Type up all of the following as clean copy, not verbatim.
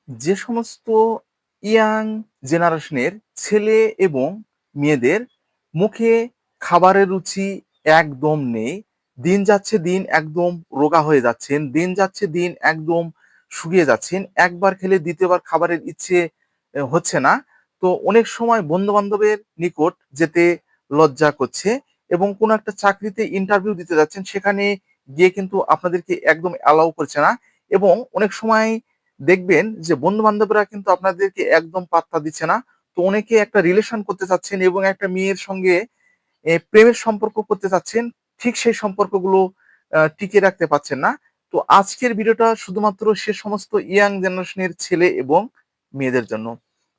যে সমস্ত ইয়াং জেনারেশনের ছেলে এবং মেয়েদের মুখে খাবারের রুচি একদম নেই, দিন যাচ্ছে দিন একদম রোগা হয়ে যাচ্ছেন, দিন যাচ্ছে দিন একদম শুকিয়ে যাচ্ছেন, একবার খেলে দ্বিতীয়বার খাবারের ইচ্ছে হচ্ছে না। তো অনেক সময় বন্ধু বান্ধবের নিকট যেতে লজ্জা করছে, এবং কোনো একটা চাকরিতে ইন্টারভিউ দিতে যাচ্ছেন, সেখানে গিয়ে কিন্তু আপনাদেরকে একদম অ্যালাউ করছে না। এবং অনেক সময় দেখবেন যে বন্ধু বান্ধবরা কিন্তু আপনাদেরকে একদম পাত্তা দিচ্ছে না। তো অনেকে একটা রিলেশন করতে চাচ্ছেন এবং একটা মেয়ের সঙ্গে প্রেমের সম্পর্ক করতে চাচ্ছেন, ঠিক সেই সম্পর্কগুলো টিকিয়ে রাখতে পারছেন না। তো আজকের ভিডিওটা শুধুমাত্র সে সমস্ত ইয়াং জেনারেশনের ছেলে এবং মেয়েদের জন্য।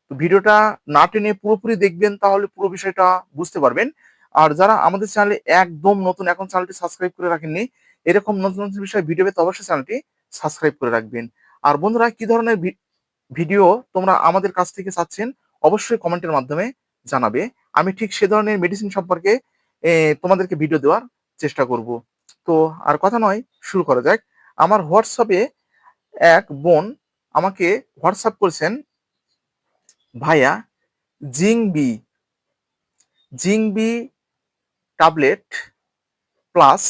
তো ভিডিওটা না টেনে পুরোপুরি দেখবেন, তাহলে পুরো বিষয়টা বুঝতে পারবেন। আর যারা আমাদের চ্যানেলে একদম নতুন, এখন চ্যানেলটি সাবস্ক্রাইব করে রাখেননি, এরকম নতুন নতুন বিষয় ভিডিও পেতে অবশ্যই চ্যানেলটি সাবস্ক্রাইব করে রাখবেন। আর বন্ধুরা, কি ধরনের ভিডিও তোমরা আমাদের কাছ থেকে চাচ্ছেন, অবশ্যই কমেন্টের মাধ্যমে জানাবে। আমি ঠিক সে ধরনের মেডিসিন সম্পর্কে তোমাদেরকে ভিডিও দেওয়ার চেষ্টা করব। তো আর কথা নয়, শুরু করা যাক। আমার হোয়াটসঅ্যাপে এক বোন আমাকে হোয়াটসঅ্যাপ করেছেন, ভাইয়া জিংবি জিংবি ট্যাবলেট প্লাস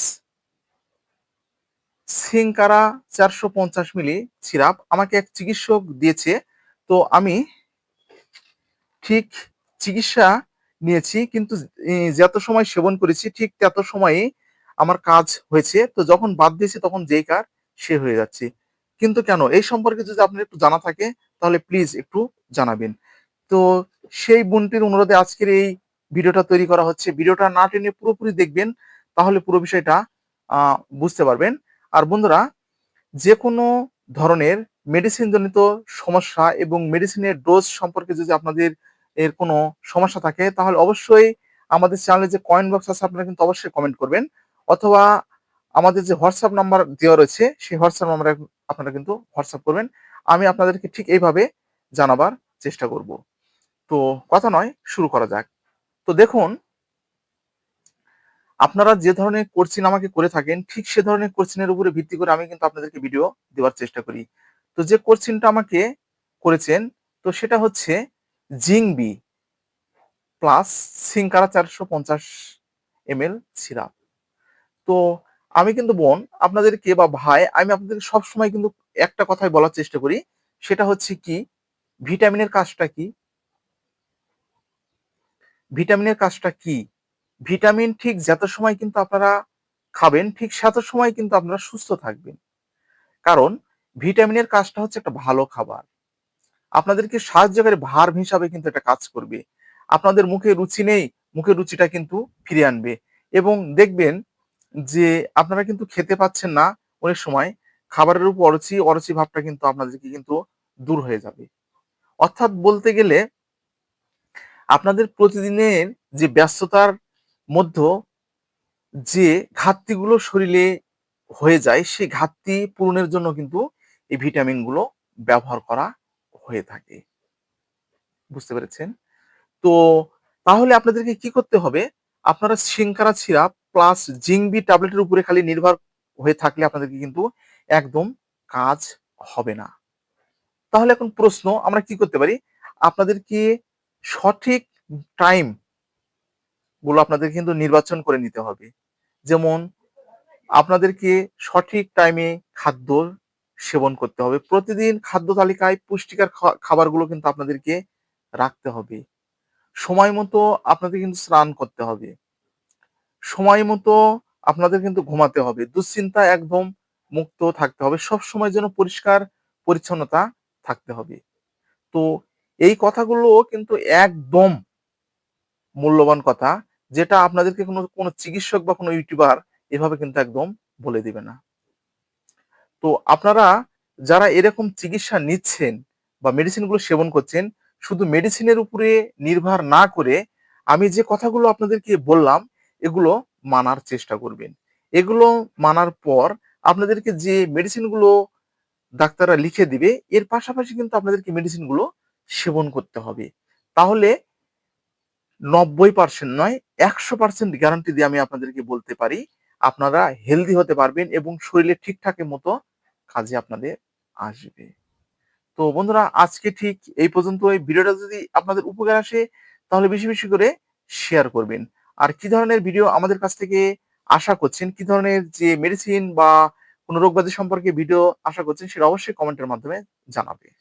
সিংকারা 450 মিলি সিরাপ আমাকে এক চিকিৎসক দিয়েছে। তো আমি ঠিক চিকিৎসা নিয়েছি, কিন্তু যত সময় সেবন করেছি ঠিক তত সময়ই আমার কাজ হয়েছে। তো যখন বাদ দিয়েছি তখন যেই কার সে হয়ে যাচ্ছে। কিন্তু কেন, এই সম্পর্কে যদি আপনার একটু জানা থাকে তাহলে প্লিজ একটু জানাবেন। তো সেই বোনটির অনুরোধে আজকের এই ভিডিওটা তৈরি করা হচ্ছে। ভিডিওটা না টেনে পুরোপুরি দেখবেন, তাহলে পুরো বিষয়টা বুঝতে পারবেন। আর বন্ধুরা, যে কোনো ধরনের মেডিসিন জনিত সমস্যা এবং মেডিসিনের ডোজ সম্পর্কে যদি আপনাদের কোনো সমস্যা থাকে, তাহলে অবশ্যই আমাদের চ্যানেলে যে কমেন্ট বক্স আছে আপনারা কিন্তু অবশ্যই কমেন্ট করবেন, অথবা আমাদের যে হোয়াটসঅ্যাপ নাম্বার দেওয়া রয়েছে সেই হোয়াটসঅ্যাপ নাম্বারে আপনারা কিন্তু হোয়াটসঅ্যাপ করবেন। আমি আপনাদেরকে ঠিক এইভাবে জানাবার চেষ্টা করব। তো কথা নয়, শুরু করা যাক। তো দেখুন, আপনারা যে ধরনের কোশ্চেন আমাকে করে থাকেন, ঠিক সে ধরনের কোশ্চেনের উপরে ভিত্তি করে আমি কিন্তু আপনাদেরকে ভিডিও দেওয়ার চেষ্টা করি। তো যে কোশ্চেনটা আমাকে করেছেন, তো সেটা হচ্ছে জিংবি প্লাস সিংকারা 450 ml সিরাপ। তো আমি কিন্তু বোন আপনাদেরকে, বা ভাই, আমি আপনাদেরকে সবসময় কিন্তু একটা কথাই বলার চেষ্টা করি, সেটা হচ্ছে কি, ভিটামিনের কাজটা কি? ভিটামিনের কাজটা কি? ভিটামিন ঠিক যত সময় কিন্তু আপনারা খাবেন, ঠিক তত সময় কিন্তু আপনারা সুস্থ থাকবেন। কারণ ভিটামিনের কাজটা হচ্ছে একটা ভালো খাবার। আপনাদেরকে সাহায্যকারী ভার্ব হিসাবে কিন্তু এটা কাজ করবে। আপনাদের মুখে রুচি নেই, মুখের রুচিটা কিন্তু ফিরিয়ে আনবে। এবং দেখবেন যে আপনারা কিন্তু খেতে পাচ্ছেন না, অনেক সময় খাবারের উপর অরুচি অরুচি ভাবটা কিন্তু আপনাদেরকে কিন্তু দূর হয়ে যাবে। অর্থাৎ বলতে গেলে, আপনাদের প্রতিদিনের যে ব্যস্ততার মধ্যে যে ঘাটতিগুলো শরীরে হয়ে যায়, সেই ঘাটতি পূরণের জন্য কিন্তু এই ভিটামিনগুলো ব্যবহার করা হয়ে থাকে। বুঝতে পেরেছেন? তো তাহলে আপনাদেরকে কি করতে হবে? আপনারা সিংকারা সিরাপ প্লাস জিংবি ট্যাবলেটের উপরে খালি নির্ভর হয়ে থাকলে আপনাদেরকে কিন্তু একদম কাজ হবে না। তাহলে এখন প্রশ্ন, আমরা কি করতে পারি? আপনাদেরকে সঠিক টাইম গুলো আপনাদের কিন্তু নির্বাচন করে নিতে হবে। যেমন, আপনাদেরকে সঠিক টাইমে খাদ্য সেবন করতে হবে। প্রতিদিন খাদ্য তালিকায় পুষ্টিকর খাবারগুলো কিন্তু আপনাদেরকে রাখতে হবে। সময় মতো আপনাদের কিন্তু স্নান করতে হবে। সময় মতো আপনাদের কিন্তু ঘুমাতে হবে। দুশ্চিন্তা একদম মুক্ত থাকতে হবে। সবসময় যেন পরিষ্কার পরিচ্ছন্নতা থাকতে হবে। তো এই কথাগুলো কিন্তু একদম মূল্যবান কথা, যেটা আপনাদেরকে কোনো চিকিৎসক বা কোনো ইউটিউবার এভাবে কিন্তু একদম বলে দিবে না। তো আপনারা যারা এরকম চিকিৎসা নিচ্ছেন বা মেডিসিন গুলো সেবন করছেন, শুধু মেডিসিনের উপরে নির্ভর না করে আমি যে কথাগুলো আপনাদেরকে বললাম, এগুলো মানার চেষ্টা করবেন। এগুলো মানার পর আপনাদেরকে যে মেডিসিন গুলো ডাক্তাররা লিখে দিবে, এর পাশাপাশি কিন্তু আপনাদেরকে মেডিসিন গুলো সেবন করতে হবে। তাহলে 90% নয়, 100% গ্যারান্টি দিয়ে আমি আপনাদেরকে বলতে পারি, আপনারা হেলদি হতে পারবেন এবং শরীরে ঠিকঠাক মতো কাজে আপনাদের আসবে। তো বন্ধুরা আজকে ঠিক এই পর্যন্তই। ভিডিওটা যদি আপনাদের উপকারে আসে তাহলে বেশি, বেশি করে শেয়ার করবেন। আর কি ধরনের ভিডিও আমাদের কাছ থেকে আশা করছেন, কি ধরনের যে মেডিসিন বা কোন রোগব্যাধি সম্পর্কে ভিডিও আশা করছেন সেটা অবশ্যই কমেন্টের মাধ্যমে জানাবেন।